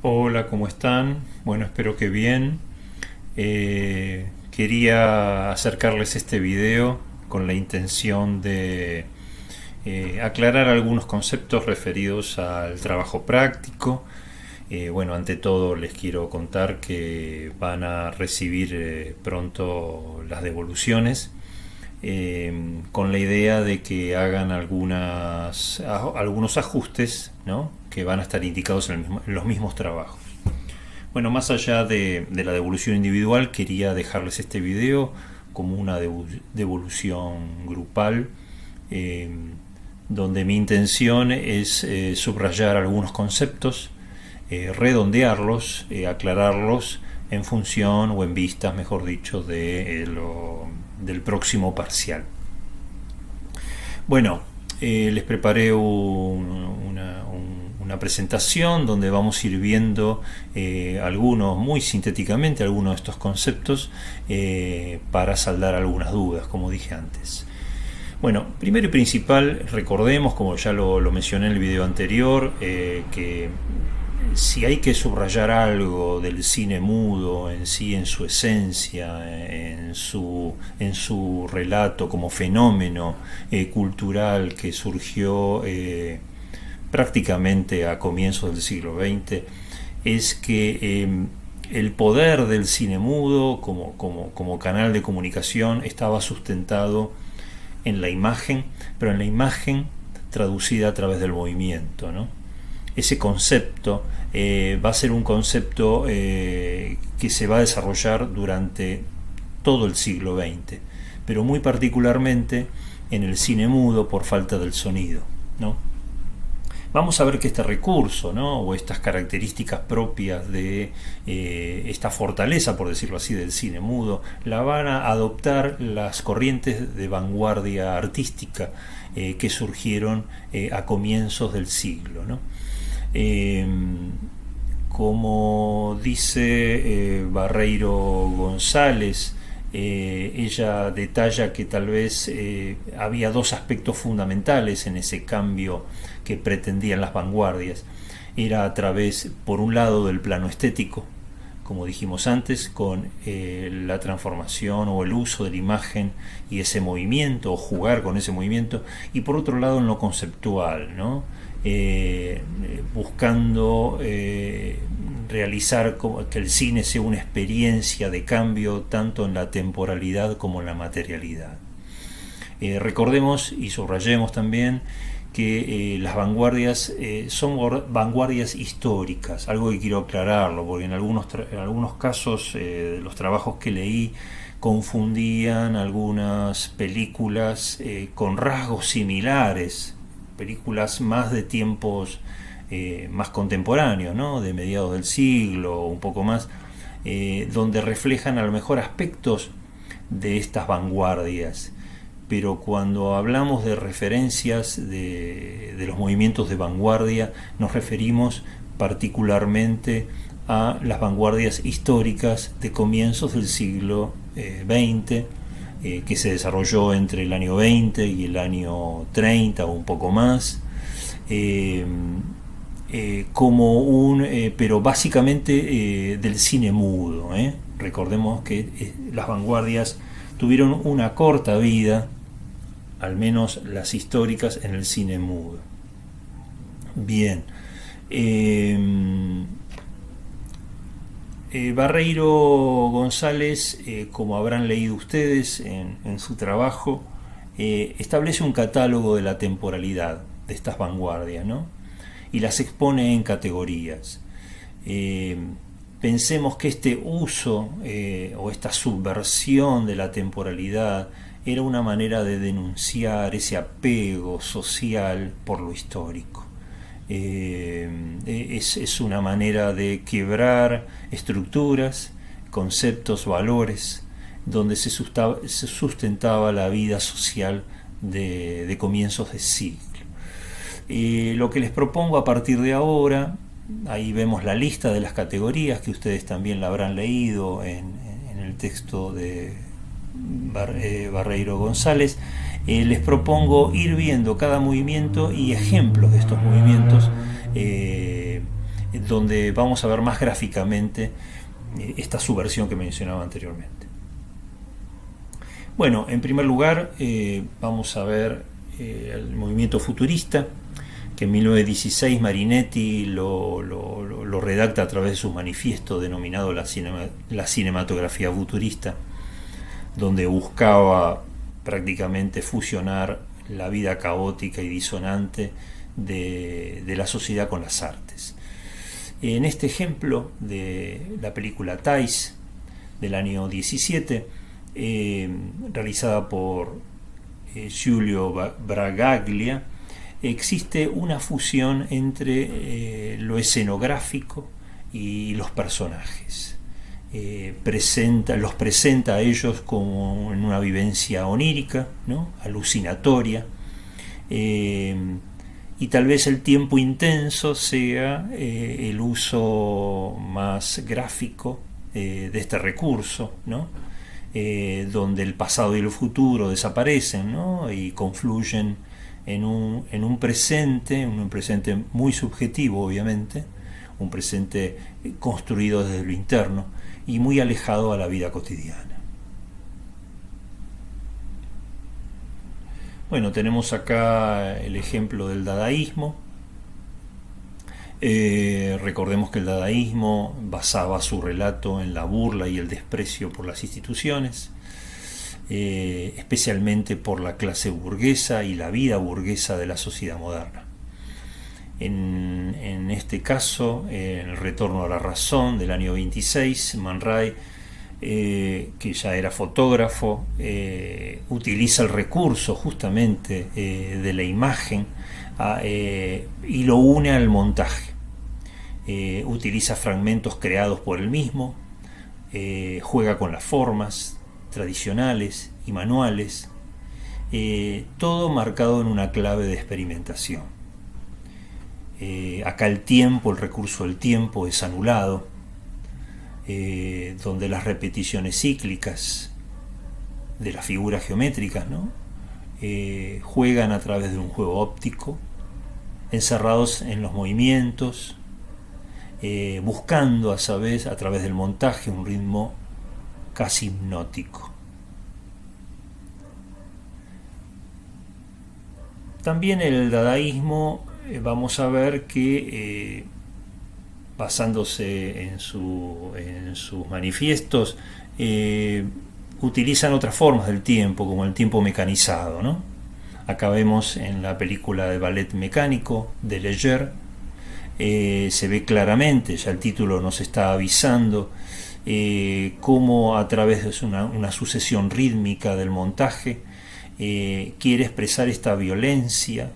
Hola, ¿cómo están? Bueno, espero que bien. Quería acercarles este video con la intención de aclarar algunos conceptos referidos al trabajo práctico. Bueno, ante todo les quiero contar que van a recibir pronto las devoluciones, con la idea de que hagan algunos ajustes, ¿no?, que van a estar indicados en los mismos trabajos. Bueno, más allá de la devolución individual, quería dejarles este video como una devolución grupal, eh, donde mi intención es subrayar algunos conceptos, redondearlos, aclararlos en función o en vistas, mejor dicho, del próximo parcial. Bueno, les preparé una presentación donde vamos a ir viendo muy sintéticamente algunos de estos conceptos, para saldar algunas dudas, como dije antes. Bueno, primero y principal, recordemos, como ya lo mencioné en el video anterior, que si hay que subrayar algo del cine mudo en sí, en su esencia, en su relato como fenómeno cultural que surgió prácticamente a comienzos del siglo XX, es que el poder del cine mudo como canal de comunicación estaba sustentado en la imagen, pero en la imagen traducida a través del movimiento, ¿no? Ese concepto va a ser un concepto que se va a desarrollar durante todo el siglo XX, pero muy particularmente en el cine mudo por falta del sonido, ¿no? Vamos a ver que este recurso, ¿no?, o estas características propias de esta fortaleza, por decirlo así, del cine mudo, la van a adoptar las corrientes de vanguardia artística que surgieron a comienzos del siglo, ¿no? Como dice Barreiro González, ella detalla que tal vez había dos aspectos fundamentales en ese cambio que pretendían las vanguardias. Era a través, por un lado, del plano estético, como dijimos antes, con la transformación o el uso de la imagen y ese movimiento, o jugar con ese movimiento, y por otro lado en lo conceptual, ¿no? Buscando realizar que el cine sea una experiencia de cambio tanto en la temporalidad como en la materialidad. Recordemos y subrayemos también que las vanguardias son vanguardias históricas, algo que quiero aclararlo, porque en algunos casos los trabajos que leí confundían algunas películas con rasgos similares, películas más de tiempos más contemporáneos, ¿no?, de mediados del siglo o un poco más, donde reflejan a lo mejor aspectos de estas vanguardias. Pero cuando hablamos de referencias de los movimientos de vanguardia, nos referimos particularmente a las vanguardias históricas de comienzos del siglo XX, que se desarrolló entre el año 20 y el año 30 o un poco más, pero básicamente del cine mudo. Recordemos que las vanguardias tuvieron una corta vida, al menos las históricas, en el cine mudo. Bien. Barreiro González, como habrán leído ustedes en su trabajo, establece un catálogo de la temporalidad de estas vanguardias, ¿no?, y las expone en categorías. Pensemos que este uso o esta subversión de la temporalidad era una manera de denunciar ese apego social por lo histórico. Es una manera de quebrar estructuras, conceptos, valores, donde se sustentaba la vida social de comienzos de siglo. Lo que les propongo a partir de ahora, ahí vemos la lista de las categorías, que ustedes también la habrán leído en el texto de Barreiro González. Les propongo ir viendo cada movimiento y ejemplos de estos movimientos donde vamos a ver más gráficamente esta subversión que mencionaba anteriormente. Bueno, en primer lugar vamos a ver el movimiento futurista, que en 1916 Marinetti lo redacta a través de su manifiesto denominado la cinematografía futurista, donde buscaba prácticamente fusionar la vida caótica y disonante de la sociedad con las artes. En este ejemplo de la película Thais del año 17, realizada por Giulio Bragaglia, existe una fusión entre lo escenográfico y los personajes. Los presenta a ellos como en una vivencia onírica, ¿no? Alucinatoria, y tal vez el tiempo intenso sea el uso más gráfico de este recurso, ¿no? Donde el pasado y el futuro desaparecen, ¿no? Y confluyen en un presente muy subjetivo, obviamente, un presente construido desde lo interno y muy alejado a la vida cotidiana. Bueno, tenemos acá el ejemplo del dadaísmo. Recordemos que el dadaísmo basaba su relato en la burla y el desprecio por las instituciones, especialmente por la clase burguesa y la vida burguesa de la sociedad moderna. En este caso, en El retorno a la razón del año 26, Man Ray, que ya era fotógrafo, utiliza el recurso justamente de la imagen y lo une al montaje. Utiliza fragmentos creados por él mismo, juega con las formas tradicionales y manuales, todo marcado en una clave de experimentación. Acá el recurso del tiempo es anulado, donde las repeticiones cíclicas de las figuras geométricas, ¿no? Juegan a través de un juego óptico, encerrados en los movimientos, buscando a través del montaje un ritmo casi hipnótico. También el dadaísmo, vamos a ver que basándose en sus manifiestos, utilizan otras formas del tiempo, como el tiempo mecanizado, ¿no? Acá vemos en la película de ballet mecánico de Leger, se ve claramente, ya el título nos está avisando, cómo a través de una sucesión rítmica del montaje quiere expresar esta violencia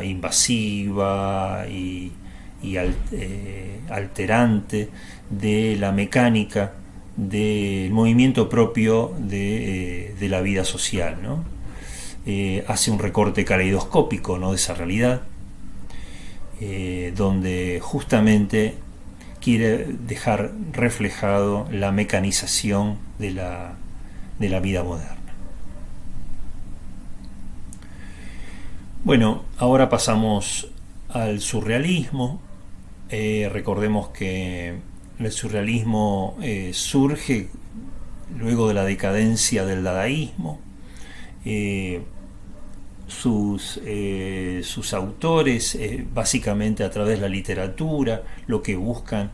invasiva y alterante de la mecánica, del movimiento propio de la vida social, ¿no? Hace un recorte caleidoscópico, ¿no?, de esa realidad, donde justamente quiere dejar reflejado la mecanización de la vida moderna. Bueno, ahora pasamos al surrealismo. Recordemos que el surrealismo surge luego de la decadencia del dadaísmo. Sus autores, básicamente a través de la literatura, lo que buscan,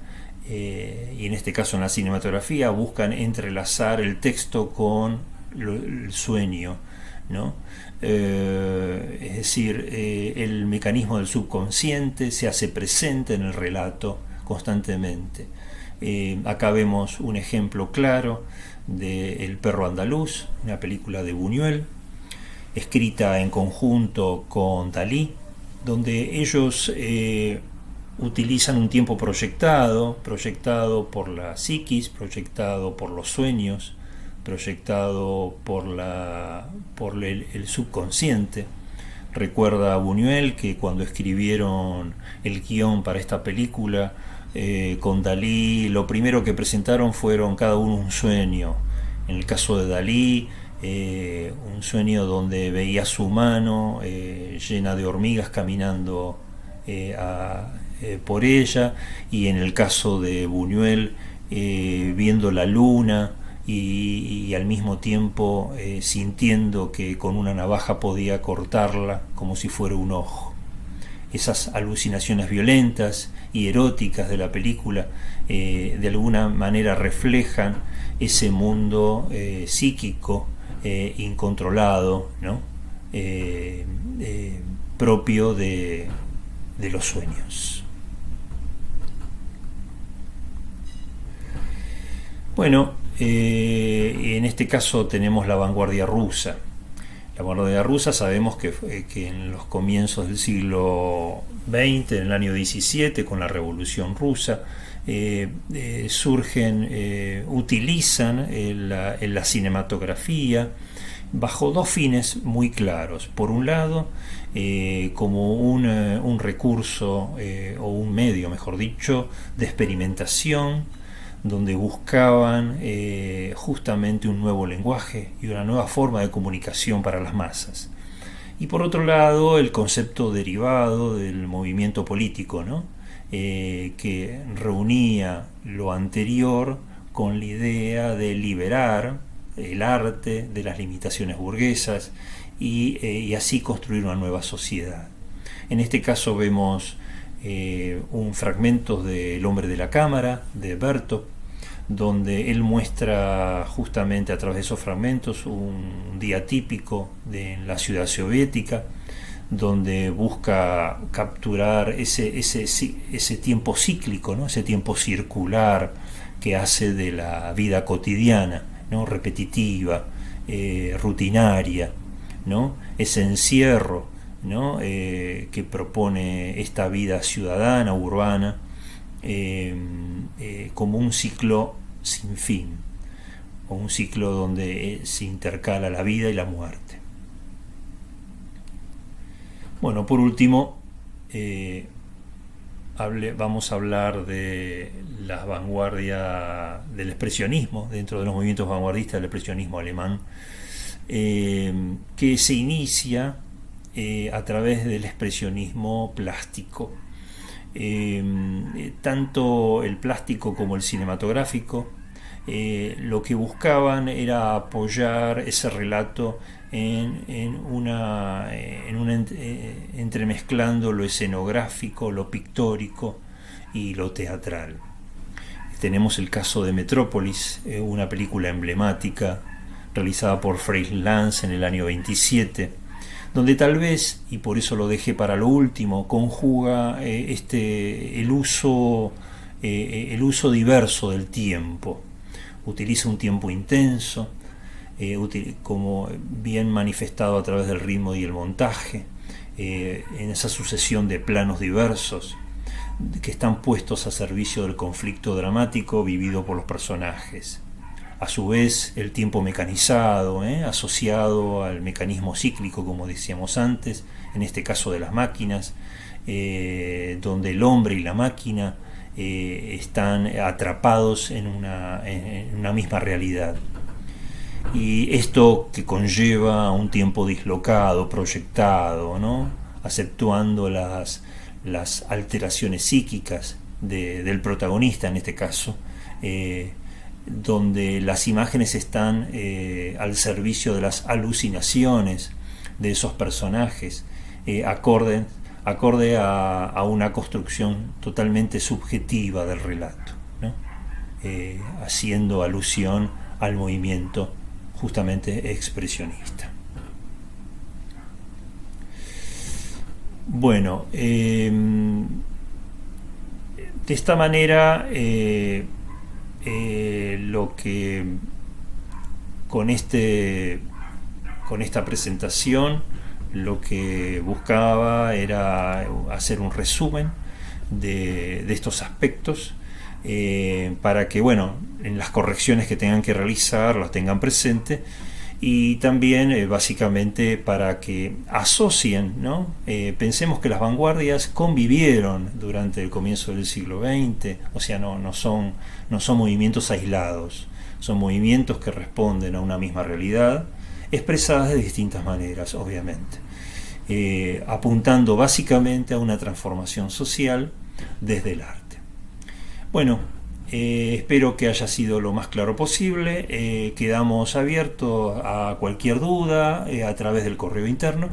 y en este caso en la cinematografía, buscan entrelazar el texto con el sueño, ¿no? Es decir, el mecanismo del subconsciente se hace presente en el relato constantemente. Acá vemos un ejemplo claro de El perro andaluz, una película de Buñuel, escrita en conjunto con Dalí, donde ellos utilizan un tiempo proyectado por la psiquis, proyectado por los sueños, proyectado por el subconsciente. Recuerda a Buñuel que cuando escribieron el guión para esta película con Dalí, lo primero que presentaron fueron cada uno un sueño. En el caso de Dalí, un sueño donde veía su mano llena de hormigas caminando por ella, y en el caso de Buñuel, viendo la luna y al mismo tiempo sintiendo que con una navaja podía cortarla como si fuera un ojo. Esas alucinaciones violentas y eróticas de la película de alguna manera reflejan ese mundo psíquico incontrolado, ¿no? Propio de los sueños. Bueno, en este caso tenemos la vanguardia rusa. La vanguardia rusa sabemos que en los comienzos del siglo XX, en el año 17, con la Revolución Rusa, utilizan la cinematografía bajo dos fines muy claros. Por un lado, como un recurso o un medio, mejor dicho, de experimentación, donde buscaban justamente un nuevo lenguaje y una nueva forma de comunicación para las masas. Y por otro lado, el concepto derivado del movimiento político, ¿no? Que reunía lo anterior con la idea de liberar el arte de las limitaciones burguesas y así construir una nueva sociedad. En este caso vemos un fragmento de El hombre de la cámara, de Bertov, donde él muestra justamente a través de esos fragmentos un día típico de la ciudad soviética, donde busca capturar ese tiempo cíclico, ¿no? Ese tiempo circular que hace de la vida cotidiana, ¿no? Repetitiva, rutinaria, ¿no? Ese encierro, ¿no? Que propone esta vida ciudadana, urbana, como un ciclo sin fin, o un ciclo donde se intercala la vida y la muerte. Bueno, por último, vamos a hablar de la vanguardia del expresionismo, dentro de los movimientos vanguardistas del expresionismo alemán, que se inicia a través del expresionismo plástico. Tanto el plástico como el cinematográfico lo que buscaban era apoyar ese relato entremezclando lo escenográfico, lo pictórico y lo teatral. Tenemos el caso de Metrópolis, una película emblemática realizada por Fritz Lang en el año 27, donde tal vez, y por eso lo dejé para lo último, conjuga el uso diverso del tiempo. Utiliza un tiempo intenso, como bien manifestado a través del ritmo y el montaje, en esa sucesión de planos diversos que están puestos a servicio del conflicto dramático vivido por los personajes. A su vez, el tiempo mecanizado, asociado al mecanismo cíclico, como decíamos antes, en este caso de las máquinas, donde el hombre y la máquina están atrapados en una misma realidad. Y esto que conlleva un tiempo dislocado, proyectado, ¿no? Acentuando las alteraciones psíquicas del protagonista en este caso, donde las imágenes están al servicio de las alucinaciones de esos personajes, acorde a una construcción totalmente subjetiva del relato, ¿no? Haciendo alusión al movimiento justamente expresionista. Bueno, de esta manera lo que con esta presentación lo que buscaba era hacer un resumen de estos aspectos, para que, bueno, en las correcciones que tengan que realizar las tengan presente, y también básicamente para que asocien, ¿no? Pensemos que las vanguardias convivieron durante el comienzo del siglo XX, o sea, no son movimientos aislados, son movimientos que responden a una misma realidad, expresadas de distintas maneras, obviamente. apuntando básicamente a una transformación social desde el arte. Bueno, espero que haya sido lo más claro posible. Quedamos abiertos a cualquier duda a través del correo interno.